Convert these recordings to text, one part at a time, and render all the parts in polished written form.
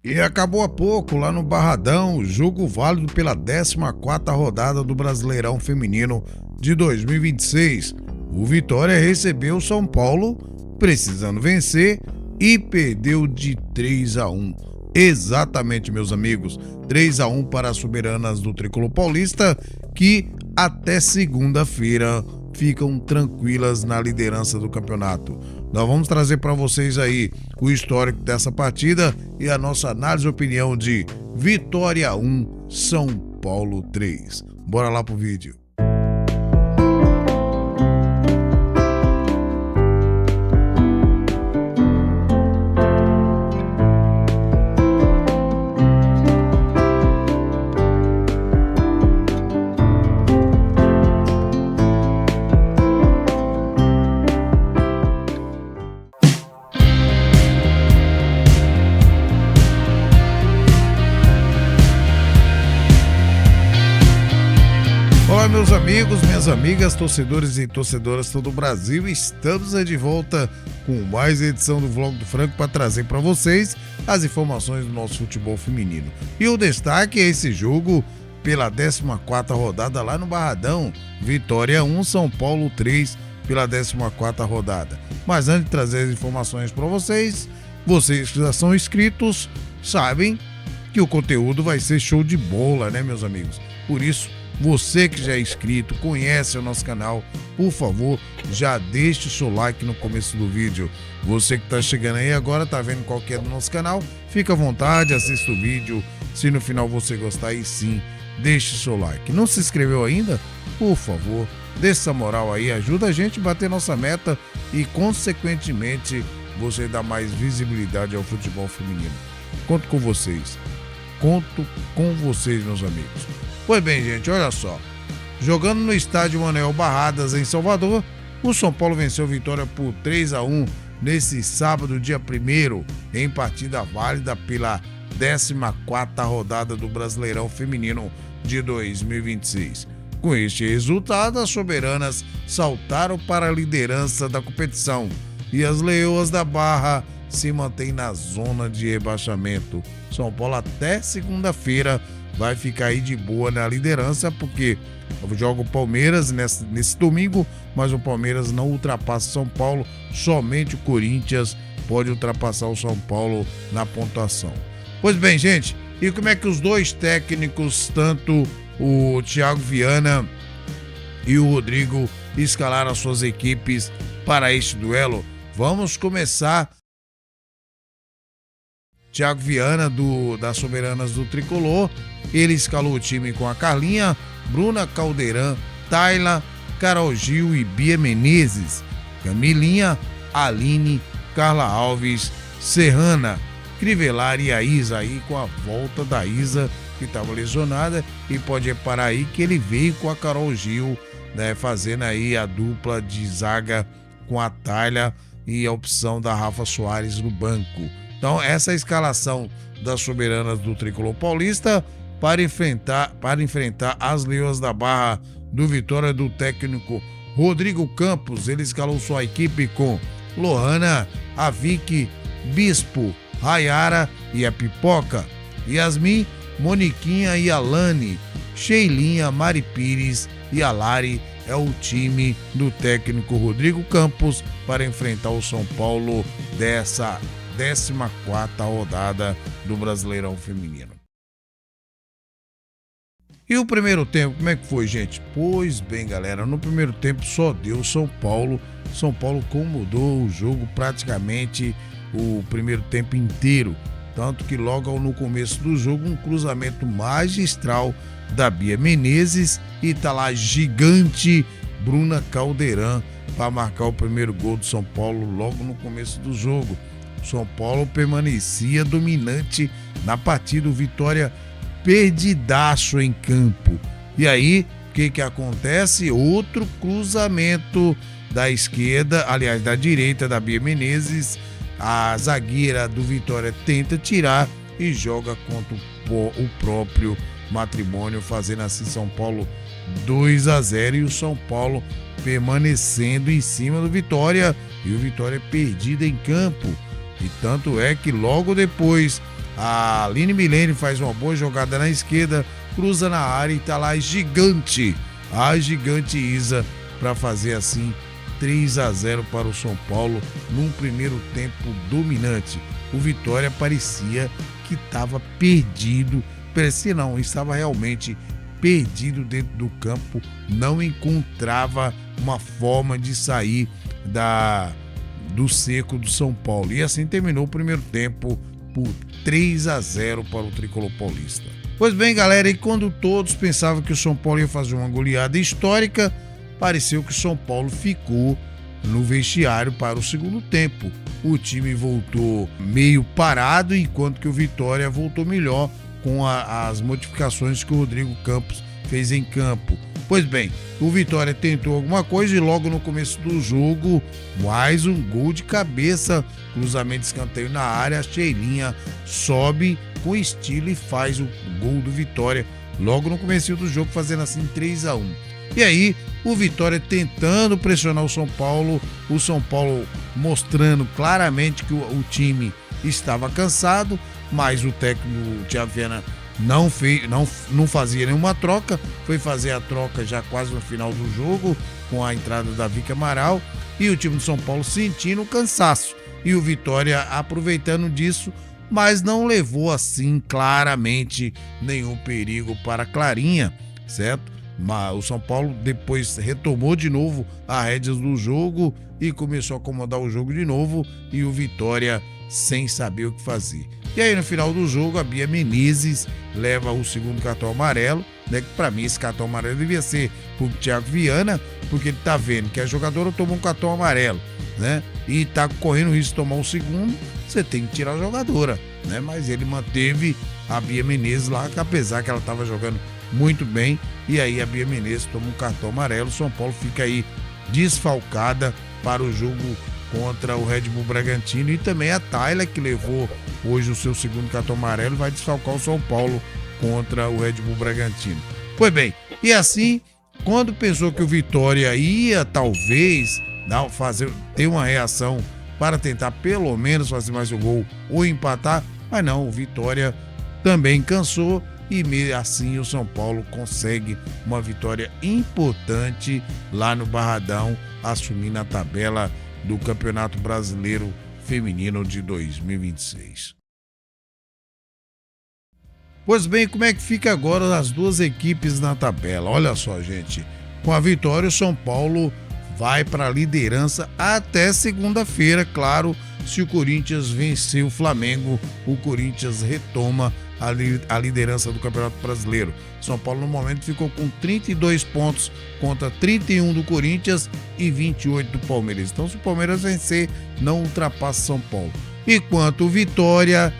E acabou há pouco, lá no Barradão, o jogo válido pela 14ª rodada do Brasileirão Feminino de 2026. O Vitória recebeu o São Paulo, precisando vencer, e perdeu de 3-1. Exatamente, meus amigos, 3-1 para as soberanas do Tricolor Paulista, que até segunda-feira ficam tranquilas na liderança do campeonato. Nós vamos trazer para vocês aí o histórico dessa partida e a nossa análise e opinião de Vitória 1, São Paulo 3. Bora lá pro vídeo. Olá, meus amigos, minhas amigas, torcedores e torcedoras de todo o Brasil, estamos de volta com mais edição do Vlog do Franco para trazer para vocês as informações do nosso futebol feminino. E o destaque é esse jogo pela 14ª rodada lá no Barradão, Vitória 1, São Paulo 3 pela 14ª rodada. Mas antes de trazer as informações para vocês que já são inscritos sabem que o conteúdo vai ser show de bola, né, meus amigos? Por isso, você que já é inscrito, conhece o nosso canal, por favor, já deixe o seu like no começo do vídeo. Você que está chegando aí agora, está vendo qual que é do nosso canal, fica à vontade, assista o vídeo. Se no final você gostar, aí sim, deixe o seu like. Não se inscreveu ainda? Por favor, dê essa moral aí, ajuda a gente a bater nossa meta e, consequentemente, você dá mais visibilidade ao futebol feminino. Conto com vocês. Conto com vocês, meus amigos. Pois bem, gente, olha só. Jogando no estádio Manuel Barradas, em Salvador, o São Paulo venceu Vitória por 3-1 nesse sábado, dia 1º, em partida válida pela 14ª rodada do Brasileirão Feminino de 2026. Com este resultado, as soberanas saltaram para a liderança da competição e as Leoas da Barra se mantêm na zona de rebaixamento. São Paulo até segunda-feira vai ficar aí de boa na liderança, porque joga o Palmeiras nesse domingo, mas o Palmeiras não ultrapassa São Paulo, somente o Corinthians pode ultrapassar o São Paulo na pontuação. Pois bem, gente, e como é que os dois técnicos, tanto o Thiago Viana e o Rodrigo, escalaram as suas equipes para este duelo? Vamos começar. Thiago Viana, das Soberanas do Tricolor, ele escalou o time com a Carlinha, Bruna Caldeirão, Tayla, Carol Gil e Bia Menezes, Camilinha, Aline, Carla Alves, Serrana, Crivellari e a Isa, aí com a volta da Isa, que estava lesionada, e pode reparar aí que ele veio com a Carol Gil, né, fazendo aí a dupla de zaga com a Tayla e a opção da Rafa Soares no banco. Então, essa é a escalação das soberanas do Tricolor Paulista para enfrentar as Leões da Barra do Vitória do técnico Rodrigo Campos. Ele escalou sua equipe com Lohana, a Vicky, Bispo, Rayara e a Pipoca, Yasmin, Moniquinha e Alane, Sheilinha, Mari Pires e a Lari. É o time do técnico Rodrigo Campos para enfrentar o São Paulo dessa 14ª rodada do Brasileirão Feminino. E o primeiro tempo, como é que foi, gente? Pois bem, galera, no primeiro tempo só deu São Paulo. São Paulo comandou o jogo praticamente o primeiro tempo inteiro. Tanto que logo no começo do jogo, um cruzamento magistral da Bia Menezes e tá lá gigante Bruna Caldeirão para marcar o primeiro gol do São Paulo logo no começo do jogo. São Paulo permanecia dominante na partida, o Vitória perdidaço em campo. E aí, o que acontece? Outro cruzamento da esquerda, aliás, da direita da Bia Menezes. A zagueira do Vitória tenta tirar e joga contra o próprio Matrimônio, fazendo assim São Paulo 2-0 e o São Paulo permanecendo em cima do Vitória e o Vitória perdido em campo. E tanto é que logo depois A Aline Milene faz uma boa jogada na esquerda, cruza na área e tá lá a gigante Isa, para fazer assim 3-0 para o São Paulo num primeiro tempo dominante. O Vitória parecia que estava perdido, parecia não, estava realmente perdido dentro do campo, não encontrava uma forma de sair do seco do São Paulo. E assim terminou o primeiro tempo por 3-0 para o Tricolor Paulista. Pois bem, galera, e quando todos pensavam que o São Paulo ia fazer uma goleada histórica, pareceu que o São Paulo ficou no vestiário para o segundo tempo. O time voltou meio parado, enquanto que o Vitória voltou melhor com as modificações que o Rodrigo Campos fez em campo. Pois bem, o Vitória tentou alguma coisa e logo no começo do jogo, mais um gol de cabeça, cruzamento de escanteio na área, a Sheilinha sobe com estilo e faz o gol do Vitória logo no começo do jogo, fazendo assim 3-1. E aí, o Vitória tentando pressionar o São Paulo mostrando claramente que o time estava cansado, mas o técnico Thiago Viana não fazia nenhuma troca, foi fazer a troca já quase no final do jogo, com a entrada da Vicky Amaral, e o time do São Paulo sentindo o cansaço, e o Vitória aproveitando disso, mas não levou assim claramente nenhum perigo para a Clarinha, certo? Mas o São Paulo depois retomou de novo as rédeas do jogo e começou a acomodar o jogo de novo, e o Vitória sem saber o que fazer. E aí no final do jogo a Bia Menezes leva o segundo cartão amarelo, né? Que para mim esse cartão amarelo devia ser pro Thiago Viana, porque ele tá vendo que a jogadora tomou um cartão amarelo, né? E tá correndo o risco de tomar um segundo, você tem que tirar a jogadora, né? Mas ele manteve a Bia Menezes lá, que apesar que ela tava jogando muito bem, e aí a Bia Menezes toma um cartão amarelo. São Paulo fica aí desfalcada para o jogo contra o Red Bull Bragantino, e também a Tayla, que levou hoje o seu segundo cartão amarelo, vai desfalcar o São Paulo contra o Red Bull Bragantino. Pois bem, e assim, quando pensou que o Vitória ia talvez ter uma reação para tentar pelo menos fazer mais um gol ou empatar, mas não, o Vitória também cansou, e assim o São Paulo consegue uma vitória importante lá no Barradão, assumindo a tabela do Campeonato Brasileiro Feminino de 2026. Pois bem, como é que fica agora as duas equipes na tabela? Olha só, gente, com a vitória o São Paulo vai para a liderança até segunda-feira, claro, se o Corinthians vencer o Flamengo, o Corinthians retoma a liderança do Campeonato Brasileiro. São Paulo no momento ficou com 32 pontos contra 31 do Corinthians e 28 do Palmeiras. Então, se o Palmeiras vencer, não ultrapassa São Paulo. Enquanto o Vitória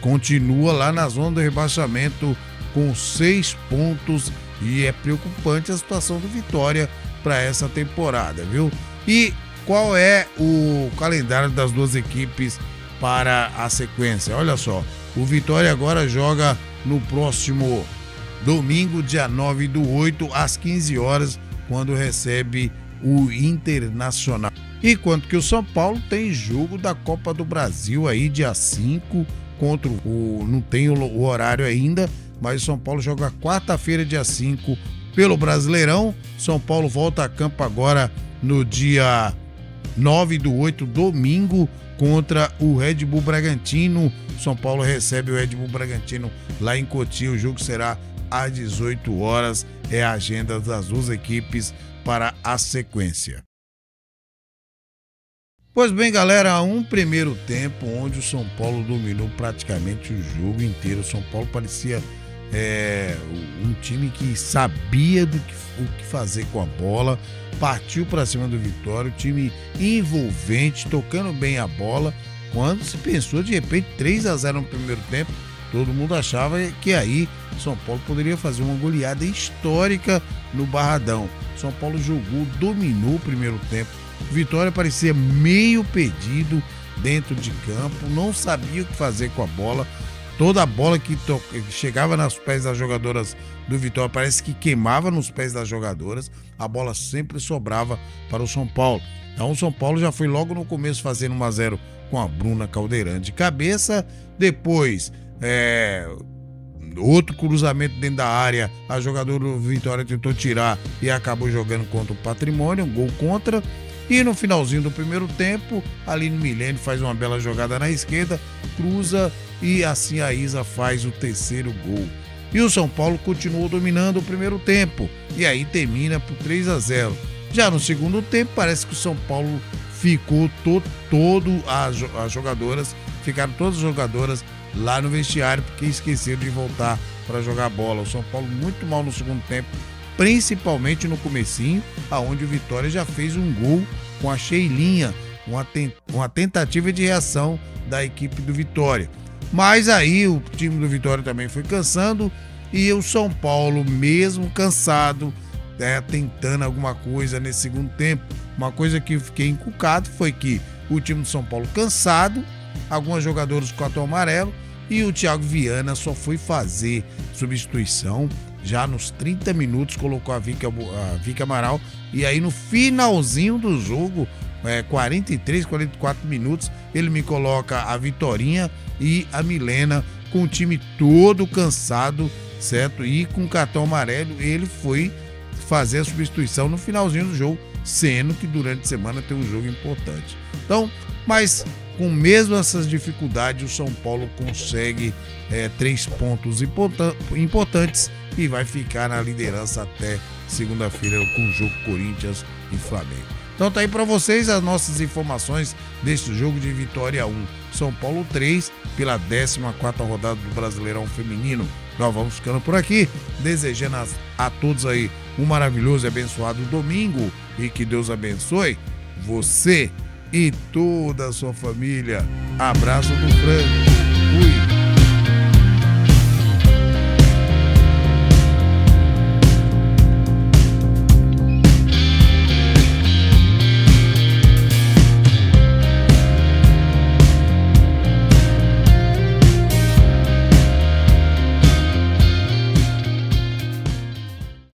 continua lá na zona do rebaixamento com 6 pontos, e é preocupante a situação do Vitória para essa temporada, viu? E qual é o calendário das duas equipes para a sequência? Olha só, o Vitória agora joga no próximo domingo, dia 9/8, às 15 horas, quando recebe o Internacional. Enquanto que o São Paulo tem jogo da Copa do Brasil aí, dia 5, contra não tem o horário ainda, mas o São Paulo joga quarta-feira, dia 5, pelo Brasileirão. São Paulo volta a campo agora no dia 9/8, domingo, contra o Red Bull Bragantino. São Paulo recebe o Red Bull Bragantino lá em Cotia. O jogo será às 18 horas. É a agenda das duas equipes para a sequência. Pois bem, galera, um primeiro tempo onde o São Paulo dominou praticamente o jogo inteiro. O São Paulo parecia um time que sabia o que fazer com a bola, partiu para cima do Vitória, o time envolvente, tocando bem a bola. Quando se pensou de repente 3-0 no primeiro tempo, todo mundo achava que aí São Paulo poderia fazer uma goleada histórica no Barradão. São Paulo jogou, dominou o primeiro tempo. Vitória parecia meio perdido dentro de campo, não sabia o que fazer com a bola. Toda a bola que chegava nos pés das jogadoras do Vitória parece que queimava nos pés das jogadoras. A bola sempre sobrava para o São Paulo. Então o São Paulo já foi logo no começo fazendo 1-0 com a Bruna Caldeirante de cabeça. Depois Outro cruzamento dentro da área, a jogadora do Vitória tentou tirar e acabou jogando contra o Patrimônio, um gol contra. E no finalzinho do primeiro tempo, Aline Milene faz uma bela jogada na esquerda, cruza e assim a Isa faz o terceiro gol. E o São Paulo continuou dominando o primeiro tempo e aí termina por 3-0. Já no segundo tempo, parece que o São Paulo ficou as jogadoras, ficaram todas as jogadoras lá no vestiário porque esqueceram de voltar para jogar bola. O São Paulo muito mal no segundo tempo, principalmente no comecinho, aonde o Vitória já fez um gol com a Sheilinha, uma tentativa de reação da equipe do Vitória. Mas aí o time do Vitória também foi cansando e o São Paulo, mesmo cansado, tentando alguma coisa nesse segundo tempo. Uma coisa que eu fiquei encucado foi que o time do São Paulo cansado, alguns jogadores com cartão amarelo, e o Thiago Viana só foi fazer substituição já nos 30 minutos, colocou a Vicky Amaral, e aí no finalzinho do jogo, 43, 44 minutos, ele me coloca a Vitorinha e a Milena com o time todo cansado, certo? E com cartão amarelo, ele foi fazer a substituição no finalzinho do jogo, sendo que durante a semana tem um jogo importante. Então, mas com mesmo essas dificuldades, o São Paulo consegue 3 pontos importantes e vai ficar na liderança até segunda-feira com o jogo Corinthians e Flamengo. Então tá aí para vocês as nossas informações deste jogo de Vitória 1, São Paulo 3, pela 14ª rodada do Brasileirão Feminino. Nós vamos ficando por aqui, desejando a todos aí um maravilhoso e abençoado domingo e que Deus abençoe você e toda a sua família. Abraço do Franco.